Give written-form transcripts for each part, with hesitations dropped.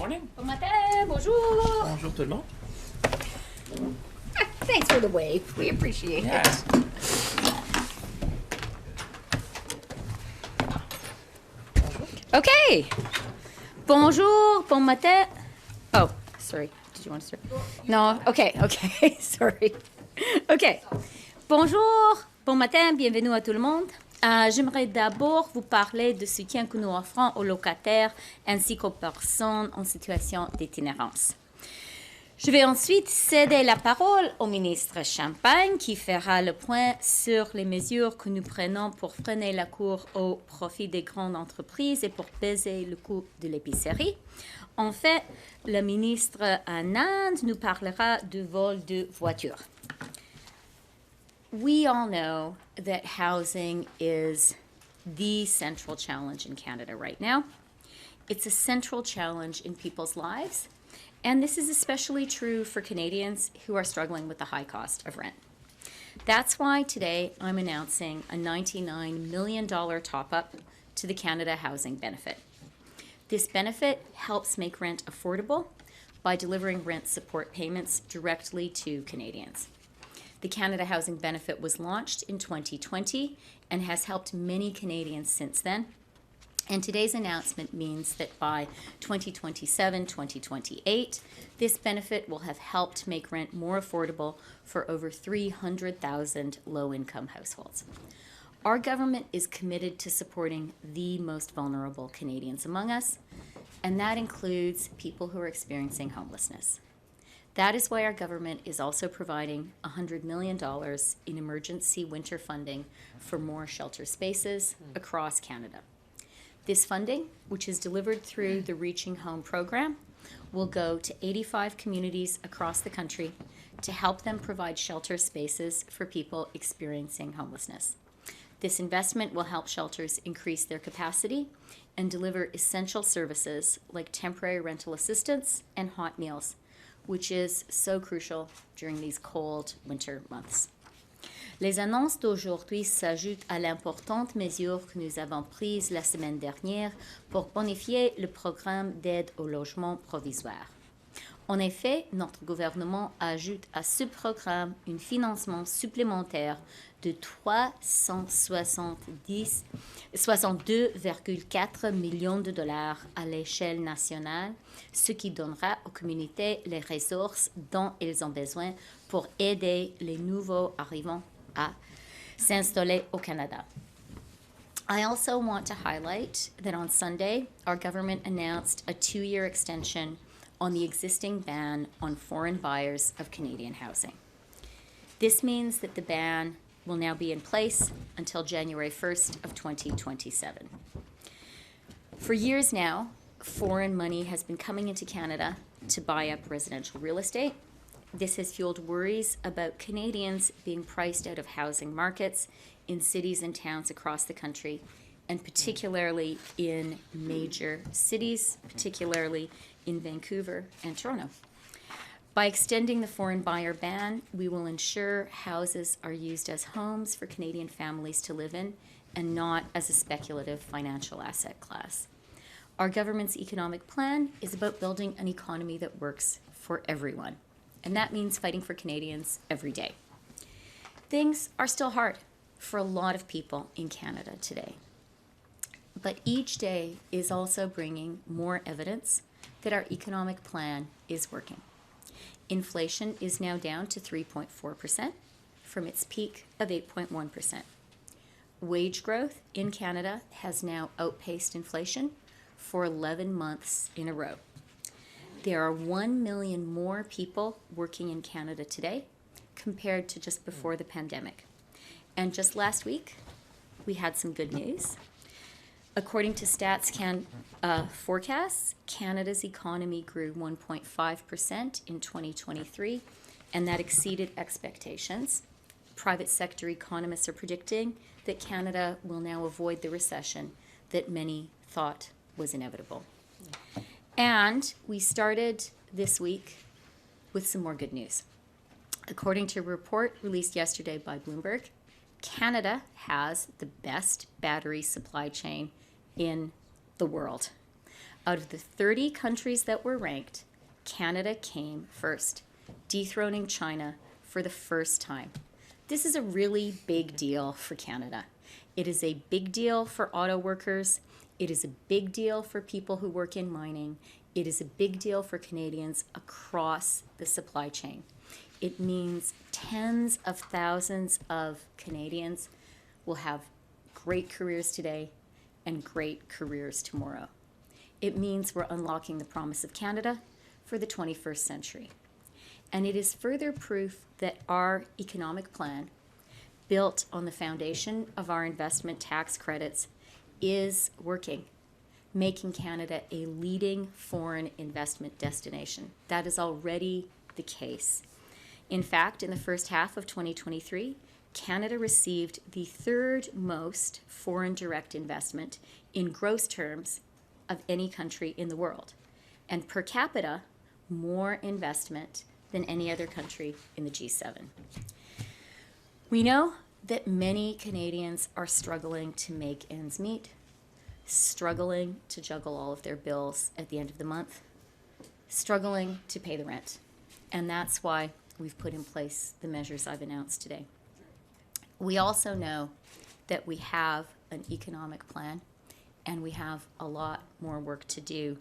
morning. Bon matin, bonjour. Bonjour tout le monde. Thanks for the wave. We appreciate Yes. it. Okay. Bonjour, bon matin. Oh, sorry. Did you want to start? No. Okay. Sorry. Okay. Bonjour, bon matin, bienvenue à tout le monde. J'aimerais d'abord vous parler du soutien que nous offrons aux locataires ainsi qu'aux personnes en situation d'itinérance. Je vais ensuite céder la parole au ministre Champagne qui fera le point sur les mesures que nous prenons pour freiner la cour au profit des grandes entreprises et pour baisser le coût de l'épicerie. Enfin, le ministre Anand nous parlera du vol de voitures. We all know that housing is the central challenge in Canada right now. It's a central challenge in people's lives. And this is especially true for Canadians who are struggling with the high cost of rent. That's why today I'm announcing a $99 million top-up to the Canada Housing Benefit. This benefit helps make rent affordable by delivering rent support payments directly to Canadians. The Canada Housing Benefit was launched in 2020 and has helped many Canadians since then. And today's announcement means that by 2027-2028, this benefit will have helped make rent more affordable for over 300,000 low-income households. Our government is committed to supporting the most vulnerable Canadians among us, and that includes people who are experiencing homelessness. That is why our government is also providing $100 million in emergency winter funding for more shelter spaces across Canada. This funding, which is delivered through the Reaching Home program, will go to 85 communities across the country to help them provide shelter spaces for people experiencing homelessness. This investment will help shelters increase their capacity and deliver essential services like temporary rental assistance and hot meals, which is so crucial during these cold winter months. Les annonces d'aujourd'hui s'ajoutent à l'importante mesure que nous avons prise la semaine dernière pour bonifier le programme d'aide au logement provisoire. En effet, notre gouvernement ajoute à ce programme un financement supplémentaire de 62,4 millions de dollars à l'échelle nationale, ce qui donnera aux communautés les ressources dont elles ont besoin pour aider les nouveaux arrivants à s'installer au Canada. I also want to highlight that on Sunday, our government announced a 2-year extension on the existing ban on foreign buyers of Canadian housing. This means that the ban will now be in place until January 1st of 2027. For years now, foreign money has been coming into Canada to buy up residential real estate. This has fueled worries about Canadians being priced out of housing markets in cities and towns across the country, and particularly in major cities, particularly in Vancouver and Toronto. By extending the foreign buyer ban, we will ensure houses are used as homes for Canadian families to live in and not as a speculative financial asset class. Our government's economic plan is about building an economy that works for everyone. And that means fighting for Canadians every day. Things are still hard for a lot of people in Canada today. But each day is also bringing more evidence that our economic plan is working. Inflation is now down to 3.4% from its peak of 8.1%. Wage growth in Canada has now outpaced inflation for 11 months in a row. There are 1 million more people working in Canada today compared to just before the pandemic. And just last week, we had some good news. According to StatsCan forecasts, Canada's economy grew 1.5% in 2023, and that exceeded expectations. Private sector economists are predicting that Canada will now avoid the recession that many thought was inevitable. And we started this week with some more good news. According to a report released yesterday by Bloomberg, Canada has the best battery supply chain in the world. Out of the 30 countries that were ranked, Canada came first, dethroning China for the first time. This is a really big deal for Canada. It is a big deal for auto workers. It is a big deal for people who work in mining. It is a big deal for Canadians across the supply chain. It means tens of thousands of Canadians will have great careers today and great careers tomorrow. It means we're unlocking the promise of Canada for the 21st century. And it is further proof that our economic plan, built on the foundation of our investment tax credits, is working, making Canada a leading foreign investment destination. That is already the case. In fact, in the first half of 2023, Canada received the third most foreign direct investment in gross terms of any country in the world, and per capita, more investment than any other country in the G7. We know that many Canadians are struggling to make ends meet, struggling to juggle all of their bills at the end of the month, struggling to pay the rent. And that's why we've put in place the measures I've announced today. We also know that we have an economic plan, and we have a lot more work to do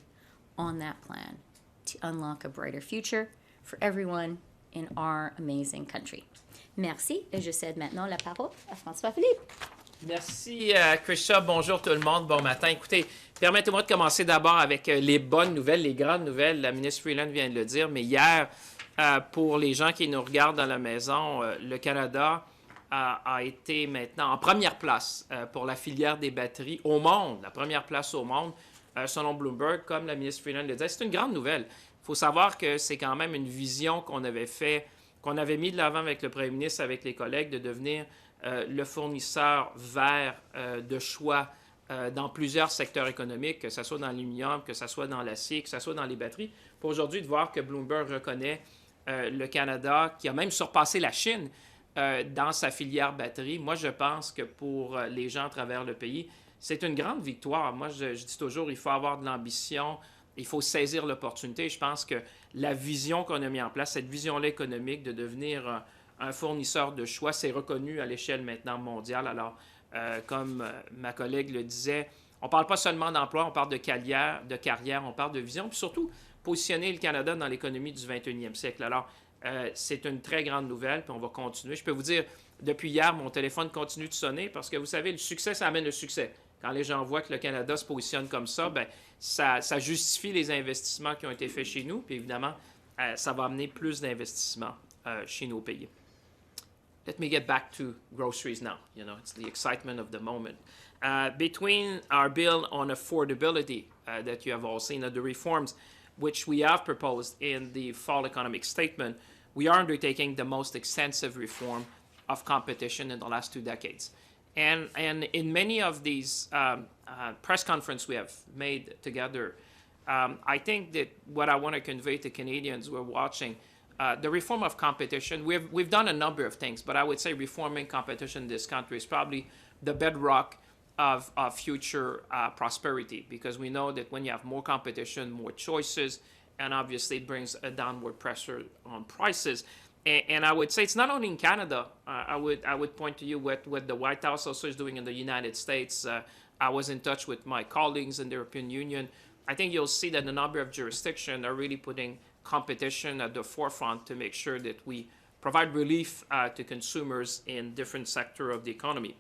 on that plan to unlock a brighter future for everyone in our amazing country. Merci, et je cède maintenant la parole à François-Philippe. Merci, Chrystia. Bonjour tout le monde. Bon matin. Écoutez, permettez-moi de commencer d'abord avec les bonnes nouvelles, les grandes nouvelles. La ministre Freeland vient de le dire, mais hier, pour les gens qui nous regardent dans la maison, le Canada a été maintenant en première place pour la filière des batteries au monde, la première place au monde, selon Bloomberg, comme la ministre Freeland le disait. C'est une grande nouvelle. Il faut savoir que c'est quand même une vision qu'on avait mis de l'avant avec le premier ministre, avec les collègues, de devenir le fournisseur vert de choix dans plusieurs secteurs économiques, que ce soit dans l'aluminium, que ce soit dans l'acier, que ce soit dans les batteries. Pour aujourd'hui, de voir que Bloomberg reconnaît le Canada, qui a même surpassé la Chine dans sa filière batterie. Moi, je pense que pour les gens à travers le pays, c'est une grande victoire. Moi, je dis toujours, il faut avoir de l'ambition, il faut saisir l'opportunité. Je pense que la vision qu'on a mise en place, cette vision-là économique de devenir un fournisseur de choix, c'est reconnu à l'échelle maintenant mondiale. Alors, comme ma collègue le disait, on ne parle pas seulement d'emploi, on parle de carrière, on parle de vision, puis surtout positionner le Canada dans l'économie du 21e siècle. Alors, c'est une très grande nouvelle, puis on va continuer. Je peux vous dire, depuis hier, mon téléphone continue de sonner parce que vous savez, le succès, ça amène le succès. Quand les gens voient que le Canada se positionne comme ça, bien, ça justifie les investissements qui ont été faits chez nous, puis évidemment, ça va amener plus d'investissements chez nos pays. Let me get back to groceries now. You know, it's the excitement of the moment. Between our bill on affordability that you have all seen, the reforms which we have proposed in the fall economic statement, we are undertaking the most extensive reform of competition in the last 2 decades. And in many of these press conferences we have made together, I think that what I want to convey to Canadians who are watching, the reform of competition, we've done a number of things, but I would say reforming competition in this country is probably the bedrock of future prosperity, because we know that when you have more competition, more choices, and obviously it brings a downward pressure on prices. And I would say it's not only in Canada. I would point to you what the White House also is doing in the United States. I was in touch with my colleagues in the European Union. I think you'll see that a number of jurisdictions are really putting competition at the forefront to make sure that we provide relief to consumers in different sectors of the economy.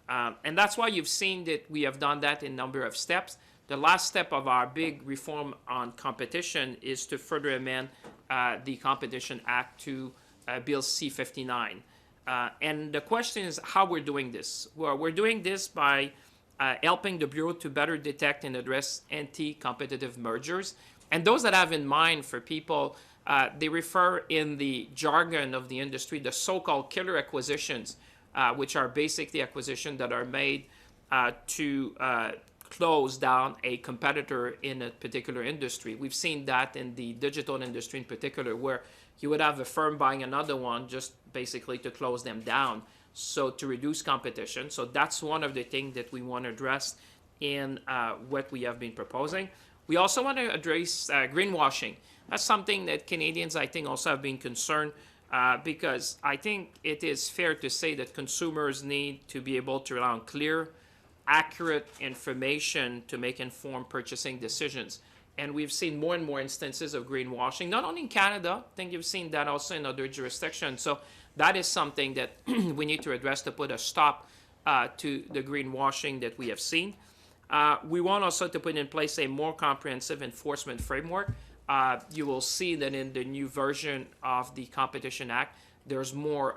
And that's why you've seen that we have done that in a number of steps. The last step of our big reform on competition is to further amend the Competition Act to Bill C-59. And the question is how we're doing this. Well, we're doing this by helping the Bureau to better detect and address anti-competitive mergers. And those that have in mind for people, they refer in the jargon of the industry, the so-called killer acquisitions, which are basically acquisitions that are made to close down a competitor in a particular industry. We've seen that in the digital industry in particular, where you would have a firm buying another one just basically to close them down, so to reduce competition. So that's one of the things that we want to address in what we have been proposing. We also want to address greenwashing. That's something that Canadians, I think, also have been concerned because I think it is fair to say that consumers need to be able to rely on clear, accurate information to make informed purchasing decisions. And we've seen more and more instances of greenwashing, not only in Canada, I think you've seen that also in other jurisdictions. So that is something that we need to address to put a stop to the greenwashing that we have seen. We want also to put in place a more comprehensive enforcement framework. You will see that in the new version of the Competition Act, there's more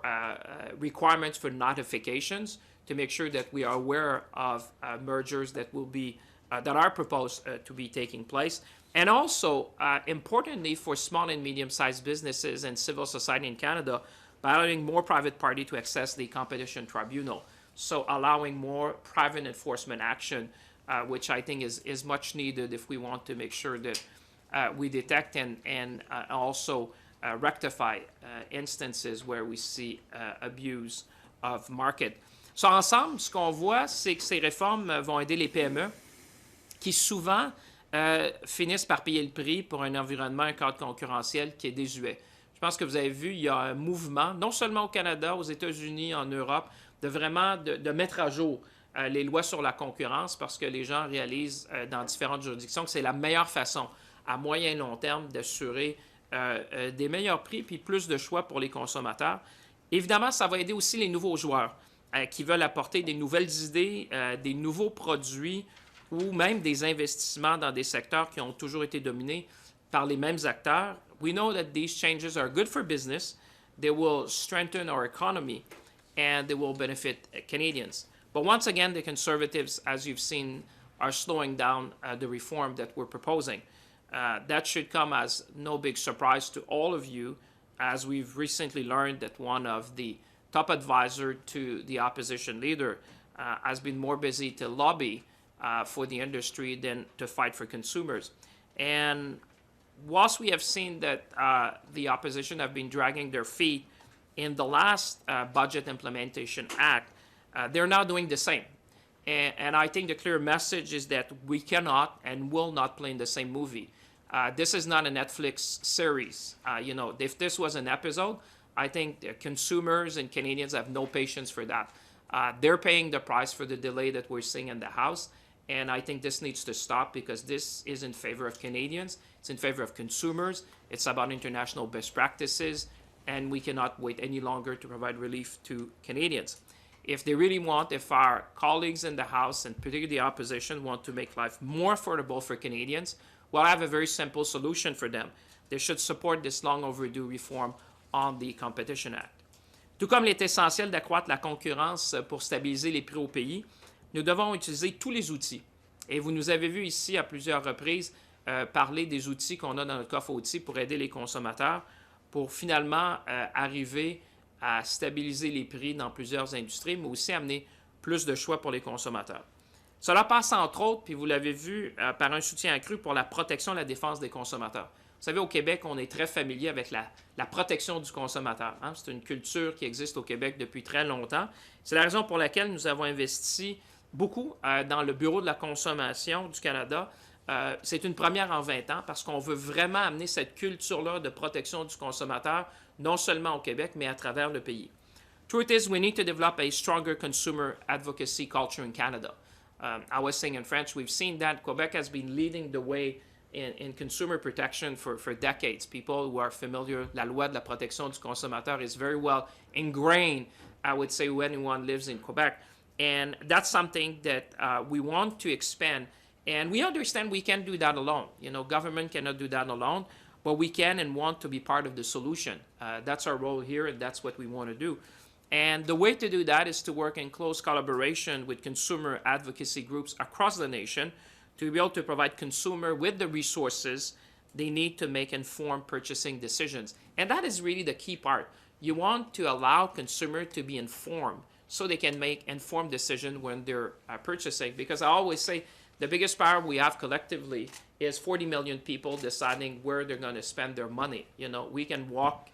requirements for notifications to make sure that we are aware of mergers that will be that are proposed to be taking place. And also, importantly, for small and medium-sized businesses and civil society in Canada, by allowing more private party to access the competition tribunal. So allowing more private enforcement action, which I think is much needed if we want to make sure that we detect and also rectify instances where we see abuse of market. So ensemble, ce qu'on voit, c'est que ces réformes vont aider les PME qui souvent finissent par payer le prix pour un environnement, un cadre concurrentiel qui est désuet. Je pense que vous avez vu, il y a un mouvement, non seulement au Canada, aux États-Unis, en Europe, de vraiment de mettre à jour les lois sur la concurrence parce que les gens réalisent dans différentes juridictions que c'est la meilleure façon à moyen et long terme d'assurer des meilleurs prix puis plus de choix pour les consommateurs. Évidemment, ça va aider aussi les nouveaux joueurs qui veulent apporter des nouvelles idées, des nouveaux produits ou même des investissements dans des secteurs qui ont toujours été dominés par les mêmes acteurs. We know that these changes are good for business, they will strengthen our economy, and they will benefit Canadians. But once again, the Conservatives, as you've seen, are slowing down the reform that we're proposing. That should come as no big surprise to all of you, as we've recently learned that one of the top advisors to the opposition leader has been more busy to lobby for the industry than to fight for consumers. And whilst we have seen that the opposition have been dragging their feet in the last Budget Implementation Act, they're now doing the same. And I think the clear message is that we cannot and will not play in the same movie. This is not a Netflix series. If this was an episode, I think consumers and Canadians have no patience for that. They're paying the price for the delay that we're seeing in the House. And I think this needs to stop because this is in favor of Canadians. It's in favor of consumers. It's about international best practices. And we cannot wait any longer to provide relief to Canadians. If our colleagues in the House, and particularly the opposition, want to make life more affordable for Canadians, well, I have a very simple solution for them. They should support this long overdue reform on the Competition Act. Tout comme il est essentiel d'accroître la concurrence pour stabiliser les prix au pays, nous devons utiliser tous les outils. Et vous nous avez vu ici à plusieurs reprises parler des outils qu'on a dans notre coffre à outils pour aider les consommateurs, pour finalement arriver à stabiliser les prix dans plusieurs industries, mais aussi amener plus de choix pour les consommateurs. Cela passe entre autres, puis vous l'avez vu, par un soutien accru pour la protection et la défense des consommateurs. Vous savez, au Québec, on est très familier avec la protection du consommateur. Hein? C'est une culture qui existe au Québec depuis très longtemps. C'est la raison pour laquelle nous avons investi beaucoup dans le Bureau de la consommation du Canada. C'est une première en 20 ans parce qu'on veut vraiment amener cette culture-là de protection du consommateur, non seulement au Québec, mais à travers le pays. Truth is, we need to develop a stronger consumer advocacy culture in Canada. I was saying in French, we've seen that Quebec has been leading the way in consumer protection for decades. People who are familiar, la loi de la protection du consommateur is very well ingrained, I would say, when anyone lives in Quebec. And that's something that we want to expand. And we understand we can't do that alone. Government cannot do that alone, but we can and want to be part of the solution. That's our role here, and that's what we want to do. And the way to do that is to work in close collaboration with consumer advocacy groups across the nation to be able to provide consumer with the resources they need to make informed purchasing decisions. And that is really the key part. You want to allow consumer to be informed so they can make informed decisions when they're purchasing. Because I always say the biggest power we have collectively is 40 million people deciding where they're going to spend their money. We can walk,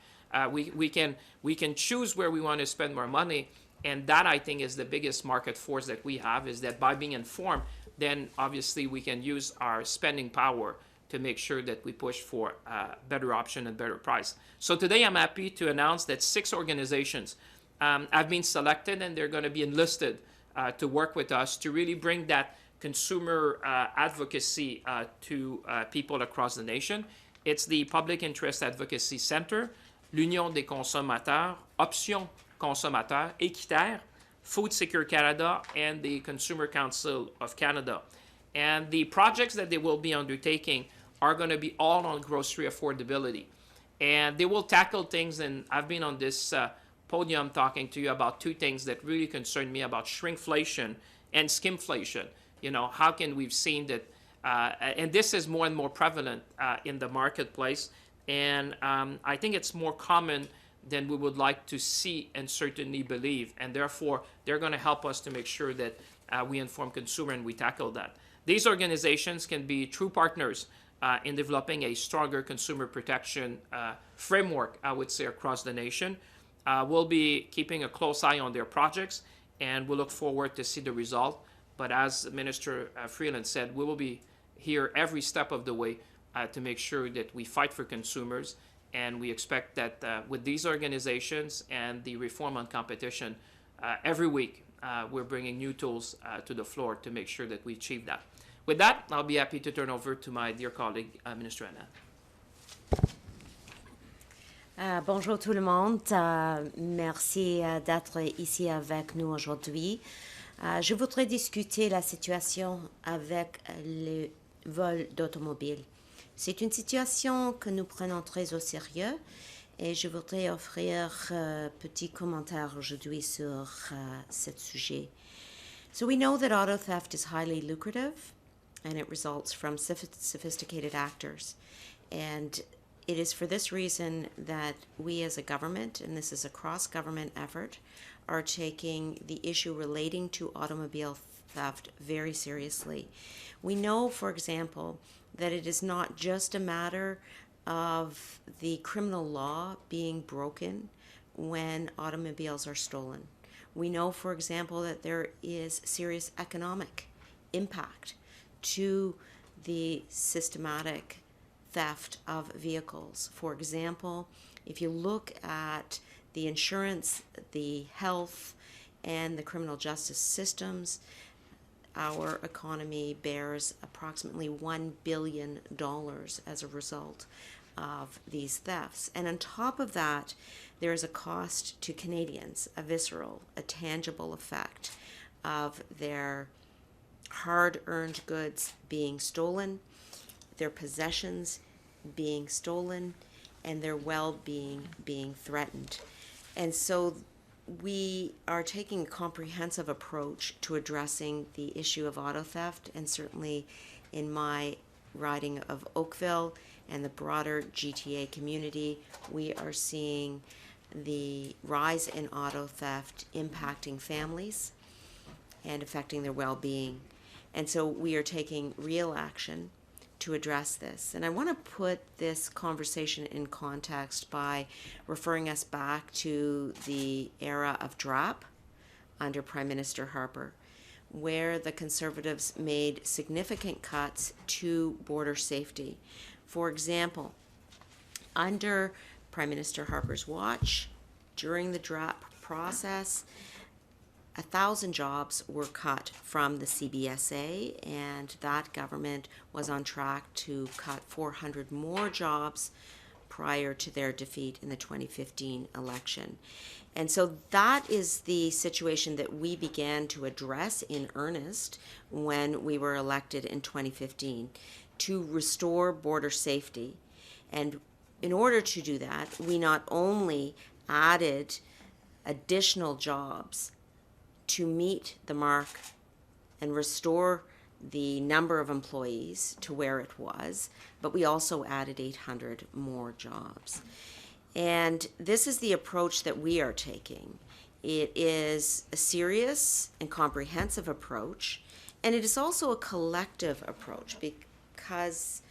we can choose where we want to spend more money. And that, I think, is the biggest market force that we have, is that by being informed, then obviously we can use our spending power to make sure that we push for a better option and better price. So today I'm happy to announce that 6 organizations have been selected, and they're going to be enlisted to work with us to really bring that consumer advocacy to people across the nation. It's the Public Interest Advocacy Center, l'Union des consommateurs, Option consommateurs, Équiterre, Food Secure Canada, and the Consumer Council of Canada. And the projects that they will be undertaking are going to be all on grocery affordability. And they will tackle things, and I've been on this podium talking to you about 2 things that really concern me about shrinkflation and skimflation. You know, how can we've seen that, and this is more and more prevalent in the marketplace, and I think it's more common than we would like to see and certainly believe, and therefore they're going to help us to make sure that we inform consumer and we tackle that. These organizations can be true partners in developing a stronger consumer protection framework, I would say, across the nation. We'll be keeping a close eye on their projects, and we'll look forward to see the result. But as Minister Freeland said, we will be here every step of the way to make sure that we fight for consumers, and we expect that with these organizations and the reform on competition, every week we're bringing new tools to the floor to make sure that we achieve that. With that, I'll be happy to turn over to my dear colleague, Minister Anand. Bonjour tout le monde. Merci d'être ici avec nous aujourd'hui. Je voudrais discuter la situation avec le vol d'automobile. C'est une situation que nous prenons très au sérieux et je voudrais offrir un petit commentaire aujourd'hui sur ce sujet. So we know that auto theft is highly lucrative and it results from sophisticated actors. And it is for this reason that we as a government, and this is a cross-government effort, are taking the issue relating to automobile theft very seriously. We know, for example, that it is not just a matter of the criminal law being broken when automobiles are stolen. We know, for example, that there is serious economic impact to the systematic theft of vehicles. For example, if you look at the insurance, the health, and the criminal justice systems, our economy bears approximately $1 billion as a result of these thefts. And on top of that, there is a cost to Canadians, a visceral, a tangible effect of their hard-earned goods being stolen, their possessions being stolen, and their well-being being threatened. And so we are taking a comprehensive approach to addressing the issue of auto theft, and certainly in my riding of Oakville and the broader GTA community, we are seeing the rise in auto theft impacting families and affecting their well-being. And so we are taking real action to address this. And I want to put this conversation in context by referring us back to the era of DRAP under Prime Minister Harper, where the Conservatives made significant cuts to border safety. For example, under Prime Minister Harper's watch, during the DRAP process, 1,000 jobs were cut from the CBSA, and that government was on track to cut 400 more jobs prior to their defeat in the 2015 election. And so that is the situation that we began to address in earnest when we were elected in 2015, to restore border safety. And in order to do that, we not only added additional jobs to meet the mark and restore the number of employees to where it was, but we also added 800 more jobs. And this is the approach that we are taking. It is a serious and comprehensive approach, and it is also a collective approach, because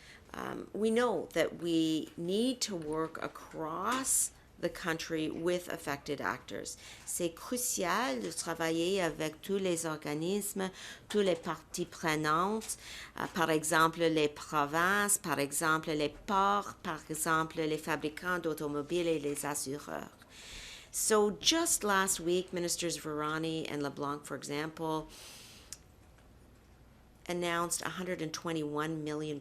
we know that we need to work across the country with affected actors. C'est crucial de travailler avec tous les organismes, toutes les parties prenantes, par exemple les provinces, par exemple les ports, par exemple les fabricants d'automobiles et les assureurs. So just last week, Ministers Virani and LeBlanc, for example, announced $121 million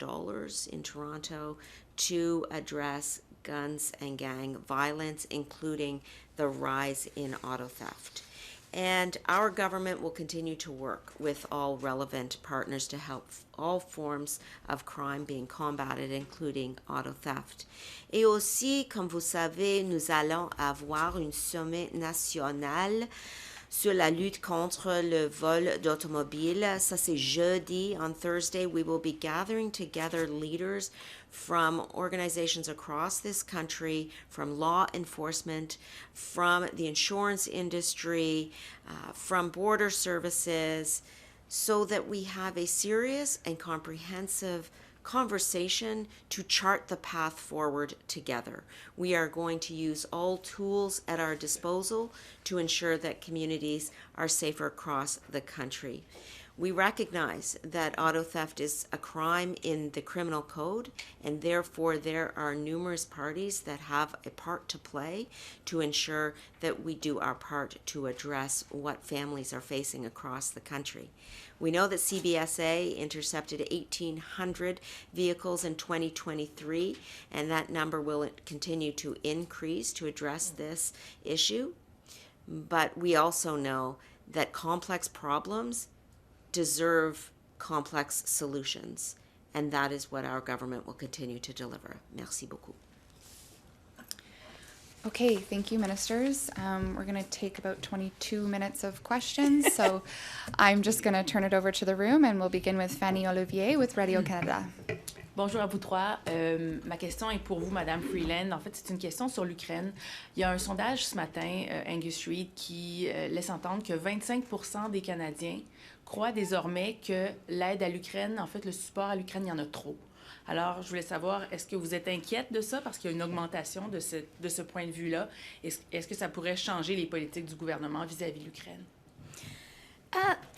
in Toronto to address guns and gang violence, including the rise in auto theft. And our government will continue to work with all relevant partners to help all forms of crime being combated, including auto theft. Et aussi, comme vous savez, nous allons avoir un sommet national sur la lutte contre le vol d'automobile. Ça, c'est jeudi. On Thursday, we will be gathering together leaders from organizations across this country, from law enforcement, from the insurance industry, from border services, so that we have a serious and comprehensive conversation to chart the path forward together. We are going to use all tools at our disposal to ensure that communities are safer across the country. We recognize that auto theft is a crime in the criminal code, and therefore there are numerous parties that have a part to play to ensure that we do our part to address what families are facing across the country. We know that CBSA intercepted 1,800 vehicles in 2023, and that number will continue to increase to address this issue. But we also know that complex problems deserve complex solutions, and that is what our government will continue to deliver. Merci beaucoup. Okay, thank you, ministers. We're going to take about 22 minutes of questions, so I'm just going to turn it over to the room, and we'll begin with Fanny Olivier with Radio-Canada. Bonjour à vous trois. Ma question est pour vous, Madame Freeland. En fait, c'est une question sur l'Ukraine. Il y a un sondage ce matin, Angus Reid, qui laisse entendre que 25% des Canadiens croient désormais que l'aide à l'Ukraine, en fait, le support à l'Ukraine, il y en a trop. Alors, je voulais savoir, est-ce que vous êtes inquiète de ça parce qu'il y a une augmentation de ce point de vue-là? Est-ce que ça pourrait changer les politiques du gouvernement vis-à-vis de l'Ukraine?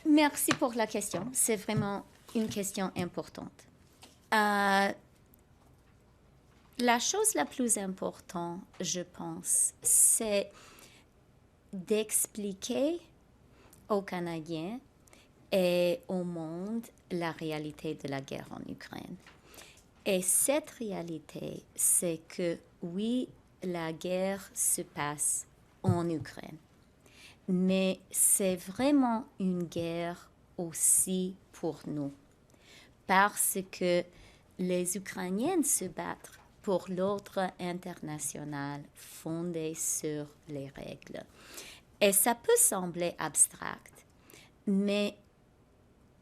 Merci pour la question. C'est vraiment une question importante. La chose la plus importante, je pense, c'est d'expliquer aux Canadiens et au monde la réalité de la guerre en Ukraine. Et cette réalité, c'est que oui, la guerre se passe en Ukraine, mais c'est vraiment une guerre aussi pour nous, parce que les Ukrainiens se battent pour l'ordre international fondé sur les règles. Et ça peut sembler abstract, mais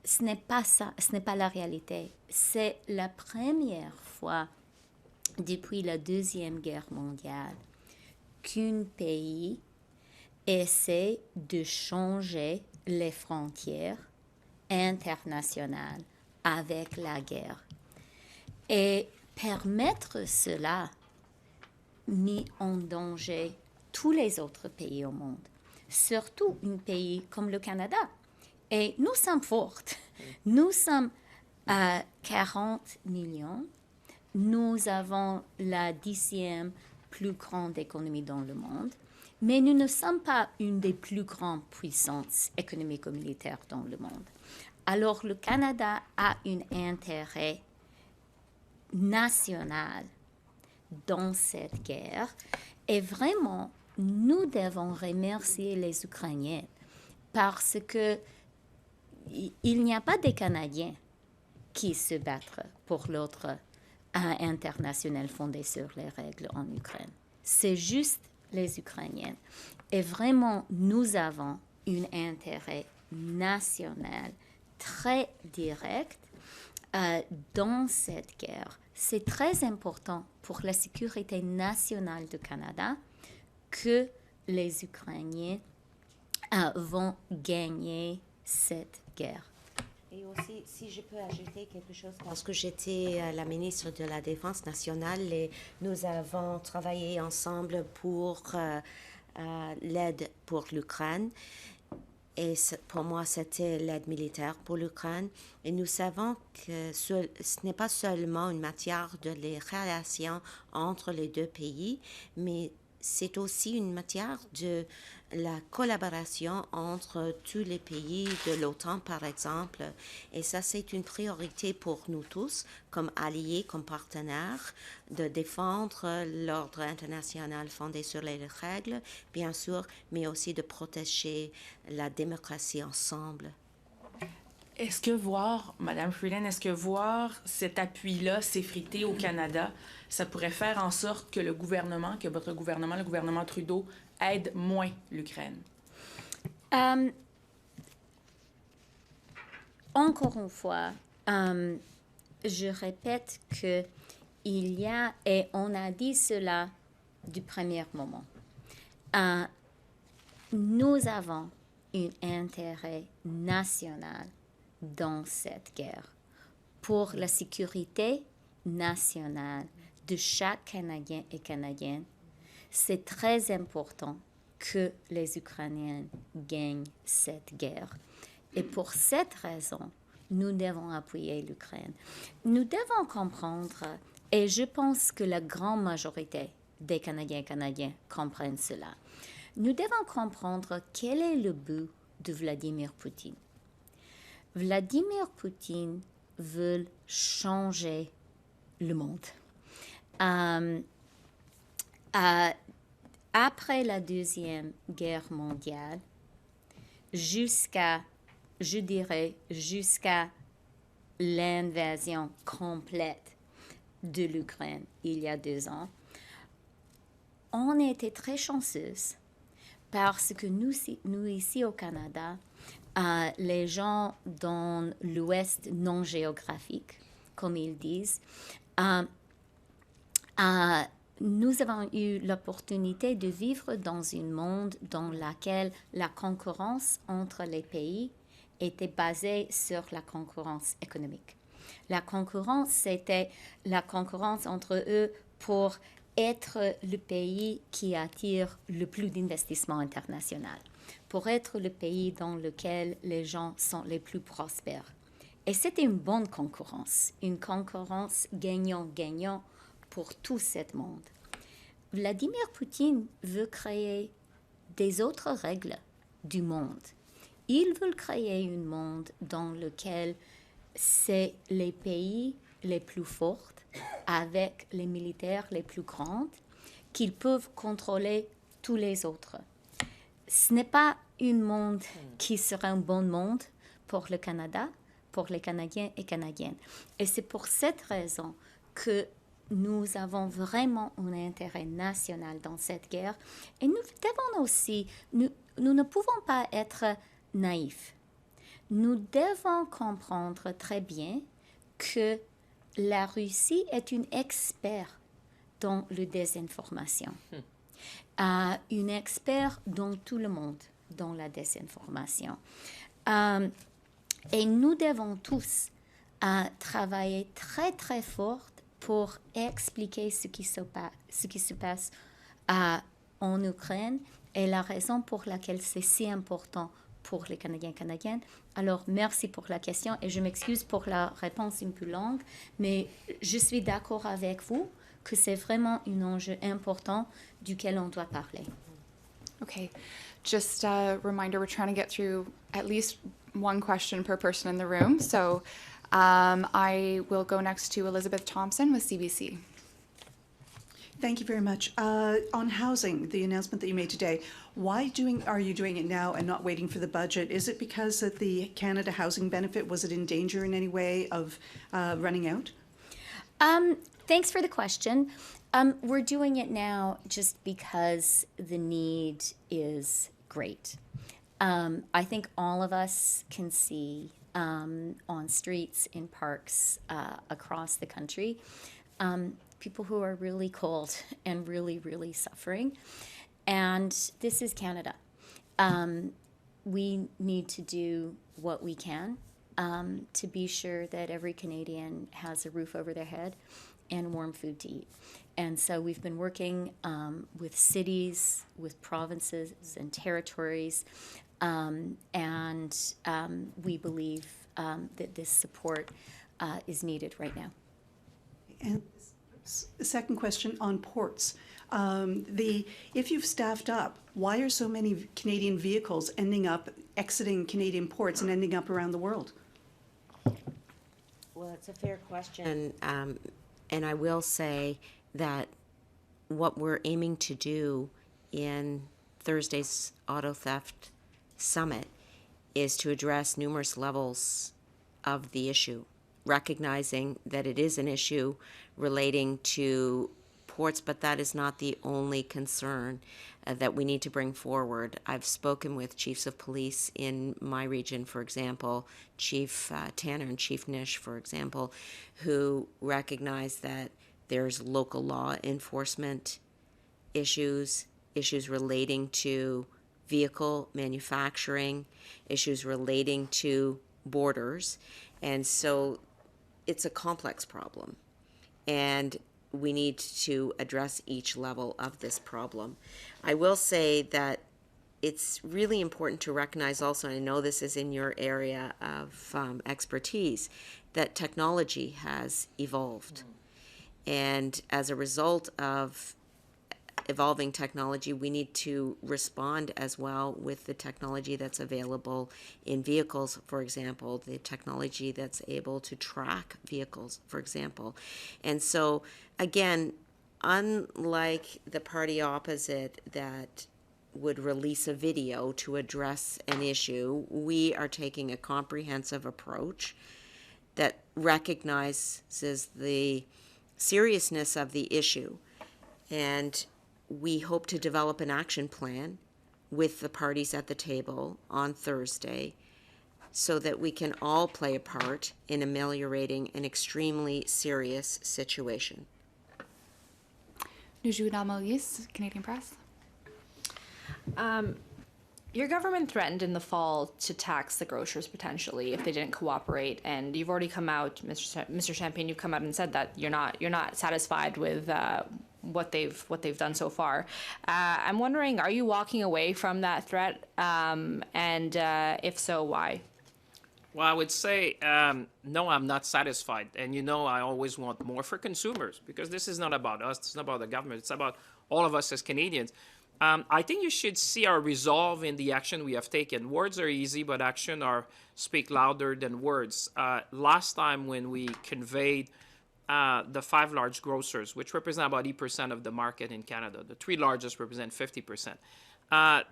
ce n'est pas ça, ce n'est pas la réalité. C'est la première fois depuis la Deuxième Guerre mondiale qu'un pays essaie de changer les frontières internationales avec la guerre. Et permettre cela met en danger tous les autres pays au monde, surtout un pays comme le Canada. Et nous sommes forts. Nous sommes à 40 millions. Nous avons la 10e plus grande économie dans le monde, mais nous ne sommes pas une des plus grandes puissances économiques ou militaires dans le monde. Alors le Canada a un intérêt national dans cette guerre et vraiment, nous devons remercier les Ukrainiens parce que il n'y a pas des Canadiens qui se battent pour l'ordre international fondé sur les règles en Ukraine. C'est juste les Ukrainiens. Et vraiment, nous avons un intérêt national très direct dans cette guerre. C'est très important pour la sécurité nationale du Canada que les Ukrainiens vont gagner cette guerre. Et aussi, si je peux ajouter quelque chose, parce que j'étais la ministre de la Défense nationale et nous avons travaillé ensemble pour l'aide pour l'Ukraine. Et pour moi, c'était l'aide militaire pour l'Ukraine. Et nous savons que ce n'est pas seulement une matière de les relations entre les deux pays, mais c'est aussi une matière de la collaboration entre tous les pays de l'OTAN, par exemple. Et ça, c'est une priorité pour nous tous, comme alliés, comme partenaires, de défendre l'ordre international fondé sur les règles, bien sûr, mais aussi de protéger la démocratie ensemble. Est-ce que voir, Madame Freeland, est-ce que voir cet appui-là s'effriter au Canada, ça pourrait faire en sorte que le gouvernement, que votre gouvernement, le gouvernement Trudeau, aide moins l'Ukraine? Encore une fois, je répète que il y a, et on a dit cela du premier moment, nous avons un intérêt national dans cette guerre pour la sécurité nationale de chaque Canadien et Canadienne. C'est très important que les Ukrainiens gagnent cette guerre. Et pour cette raison, nous devons appuyer l'Ukraine. Nous devons comprendre, et je pense que la grande majorité des Canadiens et Canadiennes comprennent cela, nous devons comprendre quel est le but de Vladimir Poutine. Vladimir Poutine veut changer le monde. Après la Deuxième Guerre mondiale, jusqu'à l'invasion complète de l'Ukraine il y a 2 ans, on était très chanceuses parce que nous ici au Canada, les gens dans l'Ouest non géographique, comme ils disent, nous avons eu l'opportunité de vivre dans un monde dans lequel la concurrence entre les pays était basée sur la concurrence économique. La concurrence, c'était la concurrence entre eux pour être le pays qui attire le plus d'investissements internationaux, pour être le pays dans lequel les gens sont les plus prospères. Et c'était une bonne concurrence, une concurrence gagnant-gagnant pour tout ce monde. Vladimir Poutine veut créer des autres règles du monde. Il veut créer un monde dans lequel c'est les pays les plus forts, avec les militaires les plus grands, qu'ils peuvent contrôler tous les autres. Ce n'est pas un monde qui sera un bon monde pour le Canada, pour les Canadiens et Canadiennes. Et c'est pour cette raison que nous avons vraiment un intérêt national dans cette guerre. Et nous devons aussi, nous ne pouvons pas être naïfs. Nous devons comprendre très bien que la Russie est une experte dans la désinformation. Une experte dans tout le monde, dans la désinformation. Et nous devons tous travailler très, très fort pour expliquer ce qui se passe en Ukraine et la raison pour laquelle c'est si important pour les Canadiens et Canadiennes. Alors, merci pour la question et je m'excuse pour la réponse un peu longue, mais je suis d'accord avec vous que c'est vraiment un enjeu important duquel on doit parler. Okay, just a reminder, we're trying to get through at least one question per person in the room. So I will go next to Elizabeth Thompson with CBC. Thank you very much. On housing, the announcement that you made today, why are you doing it now and not waiting for the budget? Is it because that the Canada Housing Benefit, was it in danger in any way of running out? Thanks for the question. We're doing it now just because the need is great. I think all of us can see on streets, in parks across the country, people who are really cold and really, really suffering. And this is Canada. We need to do what we can to be sure that every Canadian has a roof over their head and warm food to eat. And so we've been working with cities, with provinces and territories, and we believe that this support is needed right now. And second question on ports. If you've staffed up, why are so many Canadian vehicles exiting Canadian ports and ending up around the world? Well, it's a fair question, and I will say that what we're aiming to do in Thursday's Auto Theft Summit is to address numerous levels of the issue, recognizing that it is an issue relating to ports, but that is not the only concern that we need to bring forward. I've spoken with chiefs of police in my region, for example, Chief Tanner and Chief Nish, for example, who recognize that there's local law enforcement issues relating to vehicle manufacturing, issues relating to borders, and so it's a complex problem. And we need to address each level of this problem. I will say that it's really important to recognize also, and I know this is in your area of expertise, that technology has evolved. And as a result of evolving technology, we need to respond as well with the technology that's available in vehicles, for example, the technology that's able to track vehicles, for example. And so, again, unlike the party opposite that would release a video to address an issue, we are taking a comprehensive approach that recognizes the seriousness of the issue, and we hope to develop an action plan with the parties at the table on Thursday so that we can all play a part in ameliorating an extremely serious situation. Nuju Dalmolis, Canadian Press. Your government threatened in the fall to tax the grocers potentially if they didn't cooperate, and you've already come out, Mr. Champagne, you've come out and said that you're not satisfied with what they've done so far. I'm wondering, are you walking away from that threat, and if so, why? Well, I would say, no, I'm not satisfied. And I always want more for consumers because this is not about us. It's not about the government. It's about all of us as Canadians. I think you should see our resolve in the action we have taken. Words are easy, but action speak louder than words. Last time when we conveyed the 5 large grocers, which represent about 80% of the market in Canada, the 3 largest represent 50%.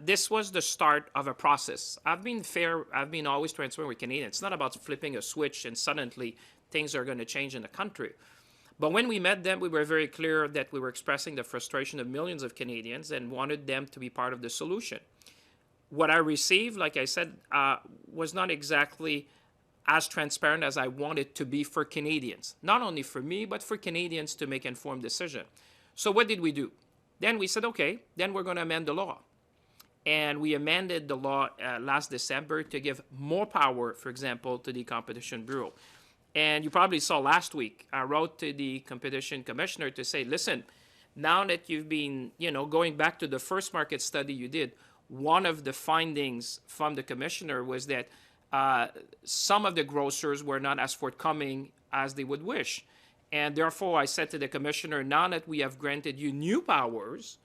This was the start of a process. I've been fair. I've been always transparent with Canadians. It's not about flipping a switch and suddenly things are going to change in the country. But when we met them, we were very clear that we were expressing the frustration of millions of Canadians and wanted them to be part of the solution. What I received, like I said, was not exactly as transparent as I wanted to be for Canadians. Not only for me, but for Canadians to make informed decisions. So what did we do? Then we said, okay, then we're going to amend the law. And we amended the law last December to give more power, for example, to the Competition Bureau. And you probably saw last week, I wrote to the Competition Commissioner to say, listen, now that you've been, going back to the first market study you did, one of the findings from the Commissioner was that some of the grocers were not as forthcoming as they would wish. And therefore, I said to the Commissioner, now that we have granted you new powers,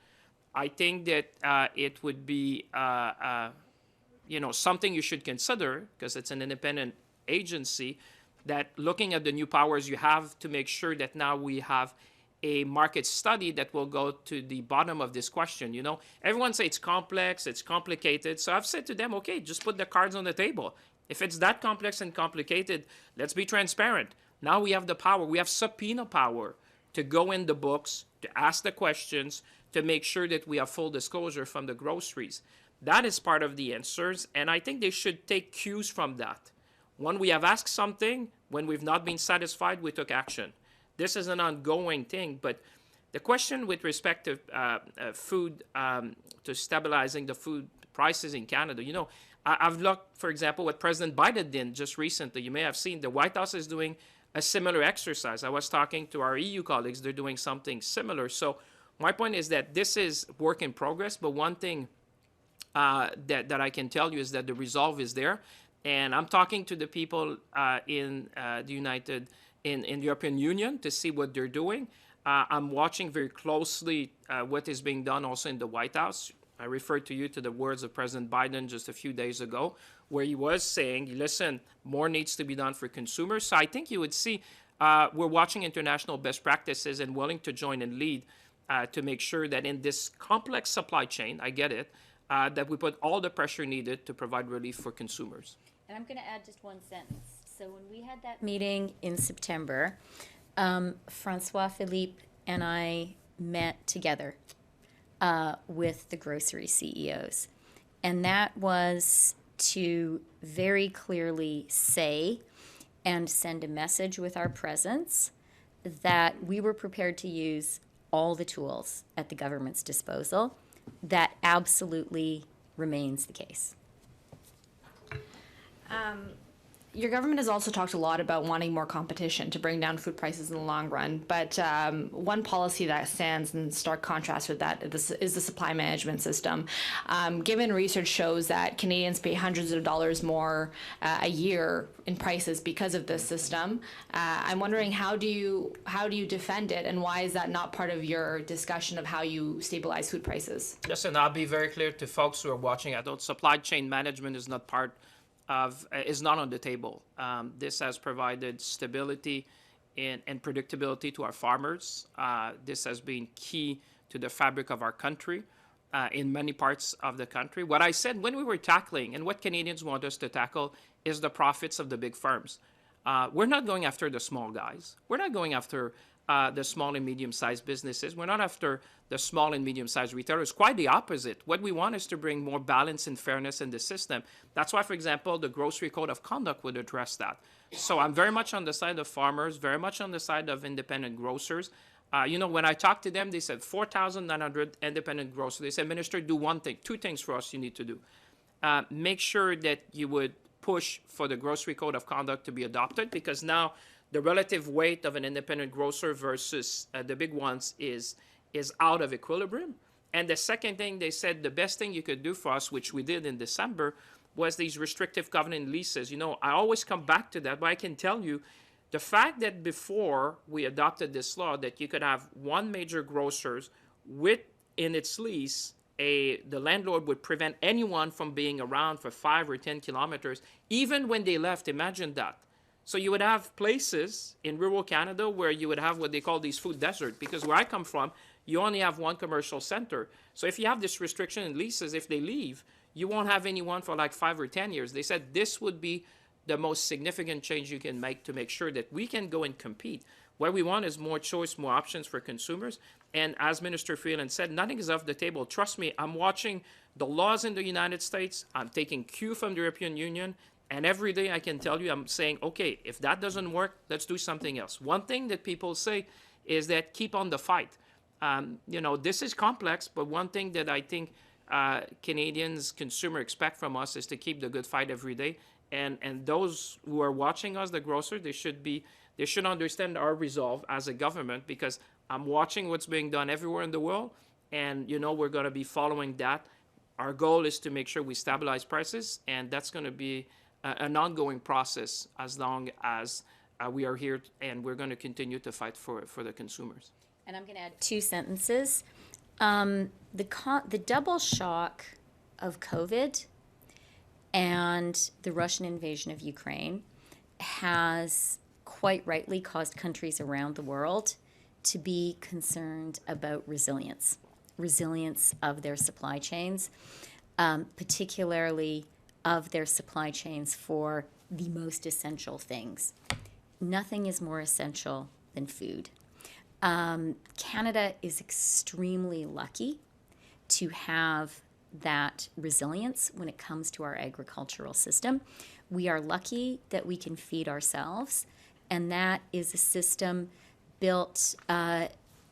I think that it would be, something you should consider, because it's an independent agency, that looking at the new powers you have to make sure that now we have a market study that will go to the bottom of this question. Everyone say it's complex, it's complicated. So I've said to them, okay, just put the cards on the table. If it's that complex and complicated, let's be transparent. Now we have the power. We have subpoena power to go in the books, to ask the questions, to make sure that we have full disclosure from the groceries. That is part of the answers, and I think they should take cues from that. When we have asked something, when we've not been satisfied, we took action. This is an ongoing thing, but the question with respect to food, to stabilizing the food prices in Canada, I've looked, for example, what President Biden did just recently. You may have seen the White House is doing a similar exercise. I was talking to our EU colleagues. They're doing something similar. So my point is that this is work in progress, but one thing that I can tell you is that the resolve is there. And I'm talking to the people in the European Union to see what they're doing. I'm watching very closely what is being done also in the White House. I referred to you to the words of President Biden just a few days ago, where he was saying, listen, more needs to be done for consumers. So I think you would see we're watching international best practices and willing to join and lead to make sure that in this complex supply chain, I get it, that we put all the pressure needed to provide relief for consumers. And I'm going to add just one sentence. So when we had that meeting in September, François-Philippe and I met together with the grocery CEOs. And that was to very clearly say and send a message with our presence that we were prepared to use all the tools at the government's disposal. That absolutely remains the case. Your government has also talked a lot about wanting more competition to bring down food prices in the long run. But one policy that stands in stark contrast with that is the supply management system. Given research shows that Canadians pay hundreds of dollars more a year in prices because of this system, I'm wondering how do you defend it, and why is that not part of your discussion of how you stabilize food prices? Listen, I'll be very clear to folks who are watching. I don't. Supply chain management is not is not on the table. This has provided stability and predictability to our farmers. This has been key to the fabric of our country in many parts of the country. What I said when we were tackling, and what Canadians want us to tackle, is the profits of the big firms. We're not going after the small guys. We're not going after the small and medium-sized businesses. We're not after the small and medium-sized retailers. Quite the opposite. What we want is to bring more balance and fairness in the system. That's why, for example, the Grocery Code of Conduct would address that. So I'm very much on the side of farmers, very much on the side of independent grocers. When I talked to them, they said 4,900 independent grocers. They said, Minister, do one thing, two things for us you need to do. Make sure that you would push for the Grocery Code of Conduct to be adopted, because now the relative weight of an independent grocer versus the big ones is out of equilibrium. And the second thing, they said the best thing you could do for us, which we did in December, was these restrictive covenant leases. I always come back to that, but I can tell you the fact that before we adopted this law that you could have one major grocers with in its lease, the landlord would prevent anyone from being around for 5 or 10 kilometers, even when they left. Imagine that. So you would have places in rural Canada where you would have what they call these food deserts, because where I come from, you only have one commercial center. So if you have this restriction in leases, if they leave, you won't have anyone for like 5 or 10 years. They said this would be the most significant change you can make to make sure that we can go and compete. What we want is more choice, more options for consumers. And as Minister Freeland said, nothing is off the table. Trust me, I'm watching the laws in the United States. I'm taking cue from the European Union. And every day I can tell you, I'm saying, okay, if that doesn't work, let's do something else. One thing that people say is that keep on the fight. This is complex, but one thing that I think Canadians, consumer expect from us is to keep the good fight every day. And those who are watching us, the grocers, they should understand our resolve as a government, because I'm watching what's being done everywhere in the world, and we're going to be following that. Our goal is to make sure we stabilize prices, and that's going to be an ongoing process as long as we are here, and we're going to continue to fight for the consumers. And I'm going to add 2 sentences. The double shock of COVID and the Russian invasion of Ukraine has quite rightly caused countries around the world to be concerned about resilience of their supply chains, particularly of their supply chains for the most essential things. Nothing is more essential than food. Canada is extremely lucky to have that resilience when it comes to our agricultural system. We are lucky that we can feed ourselves, and that is a system built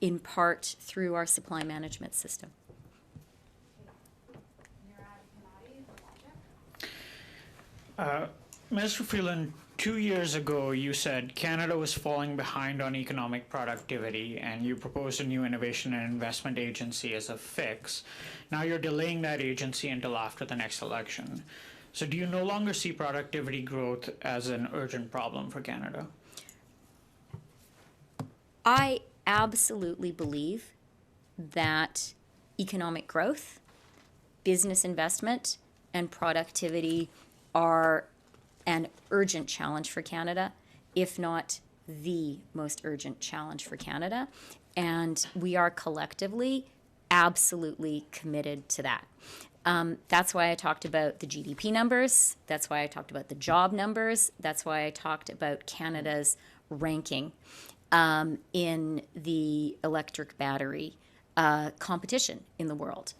in part through our supply management system. Minister Freeland, 2 years ago, you said Canada was falling behind on economic productivity, and you proposed a new innovation and investment agency as a fix. Now you're delaying that agency until after the next election. So do you no longer see productivity growth as an urgent problem for Canada? I absolutely believe that economic growth, business investment, and productivity are an urgent challenge for Canada, if not the most urgent challenge for Canada. And we are collectively absolutely committed to that. That's why I talked about the GDP numbers. That's why I talked about the job numbers. That's why I talked about Canada's ranking in the electric battery competition in the world.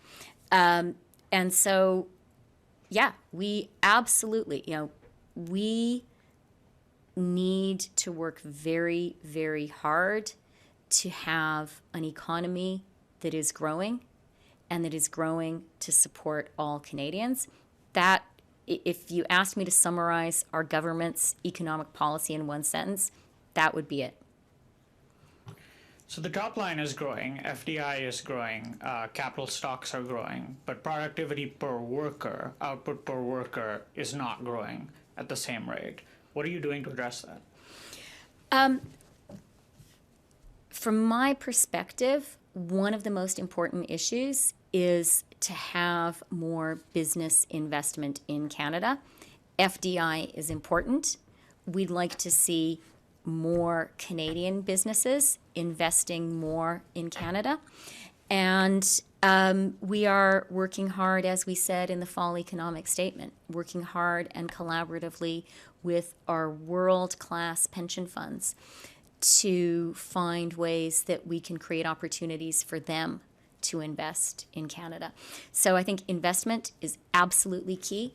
And so, yeah, we absolutely, we need to work very, very hard to have an economy that is growing and that is growing to support all Canadians. That, if you asked me to summarize our government's economic policy in one sentence, that would be it. So the top line is growing, FDI is growing, capital stocks are growing, but productivity per worker, output per worker is not growing at the same rate. What are you doing to address that? From my perspective, one of the most important issues is to have more business investment in Canada. FDI is important. We'd like to see more Canadian businesses investing more in Canada. And we are working hard, as we said in the fall economic statement, working hard and collaboratively with our world-class pension funds to find ways that we can create opportunities for them to invest in Canada. So I think investment is absolutely key.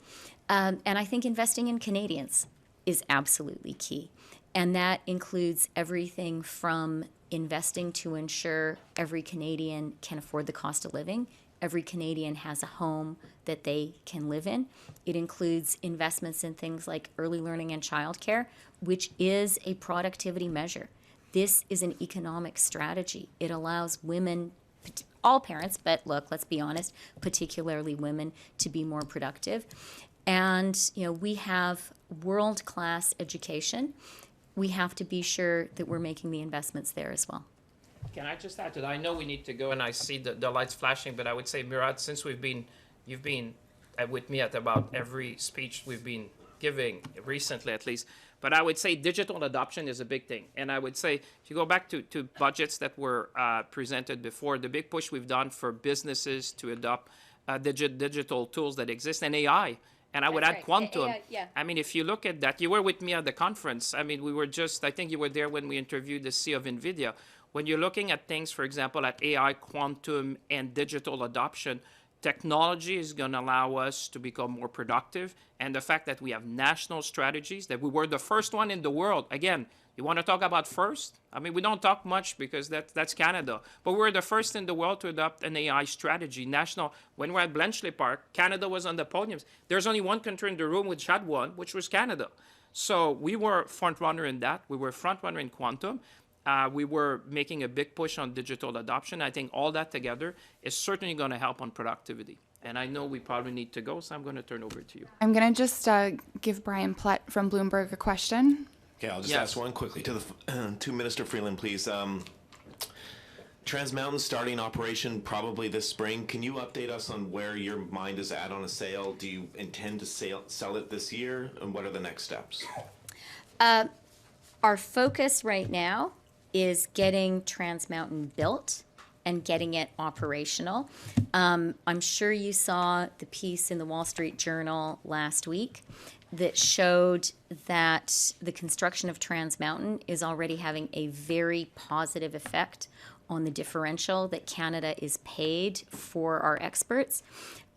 And I think investing in Canadians is absolutely key. And that includes everything from investing to ensure every Canadian can afford the cost of living, every Canadian has a home that they can live in. It includes investments in things like early learning and childcare, which is a productivity measure. This is an economic strategy. It allows women, all parents, but look, let's be honest, particularly women, to be more productive. And, we have world-class education. We have to be sure that we're making the investments there as well. Can I just add to that? I know we need to go, and I see the lights flashing, but I would say, Murad, since you've been with me at about every speech we've been giving recently, at least. But I would say digital adoption is a big thing. And I would say, if you go back to budgets that were presented before, the big push we've done for businesses to adopt digital tools that exist, and AI. And I would add quantum. Yeah. I mean, if you look at that, you were with me at the conference. I mean, I think you were there when we interviewed the CEO of NVIDIA. When you're looking at things, for example, at AI, quantum, and digital adoption, technology is going to allow us to become more productive. And the fact that we have national strategies, that we were the first one in the world. Again, you want to talk about first? I mean, we don't talk much because that's Canada. But we're the first in the world to adopt an AI strategy, national. When we're at Bletchley Park, Canada was on the podiums. There's only one country in the room which had one, which was Canada. So we were front runner in that. We were front runner in quantum. We were making a big push on digital adoption. I think all that together is certainly going to help on productivity. And I know we probably need to go, so I'm going to turn over to you. I'm going to just give Brian Plett from Bloomberg a question. Okay, I'll just ask one quickly to Minister Freeland, please. Trans Mountain starting operation probably this spring. Can you update us on where your mind is at on a sale? Do you intend to sell it this year? And what are the next steps? Our focus right now is getting Trans Mountain built and getting it operational. I'm sure you saw the piece in the Wall Street Journal last week that showed that the construction of Trans Mountain is already having a very positive effect on the differential that Canada is paid for our experts.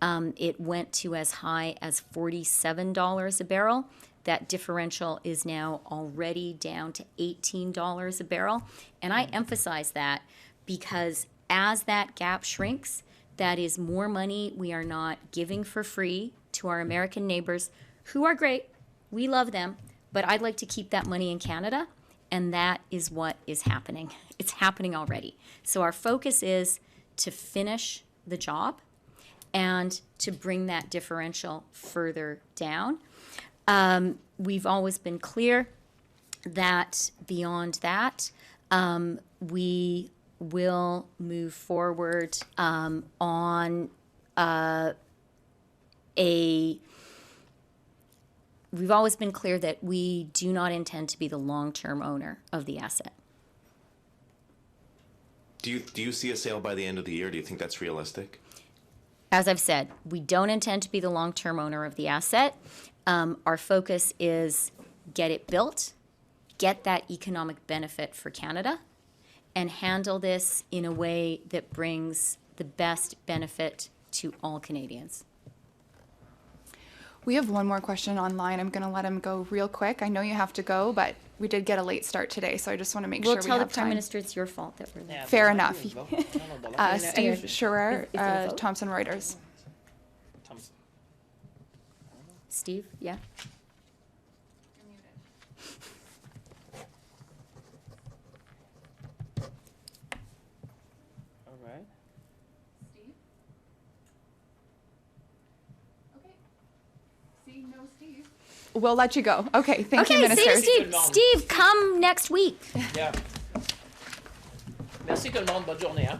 It went to as high as $47 a barrel. That differential is now already down to $18 a barrel. And I emphasize that because as that gap shrinks, that is more money we are not giving for free to our American neighbors who are great, We love them, but I'd like to keep that money in Canada, and that is what is happening. It's happening already. So our focus is to finish the job and to bring that differential further down. We've always been clear that beyond that, we will move forward on we've always been clear that we do not intend to be the long-term owner of the asset. Do you see a sale by the end of the year? Do you think that's realistic? As I've said, we don't intend to be the long-term owner of the asset. Our focus is get it built, get that economic benefit for Canada, and handle this in a way that brings the best benefit to all Canadians. We have one more question online. I'm going to let him go real quick. I know you have to go, but we did get a late start today, so I just want to make We'll sure we tell have the Prime time. Minister it's your fault that we're late. Fair enough. Anyway. Steve Scherer, Is it a vote? Thomson Reuters. Steve, yeah? All right. Steve? Okay. See, no Steve. We'll let you go. Okay, thank you, Okay, Minister. Steve, Steve, come next week. Yeah. Merci tout le monde. Bonne journée. Hein?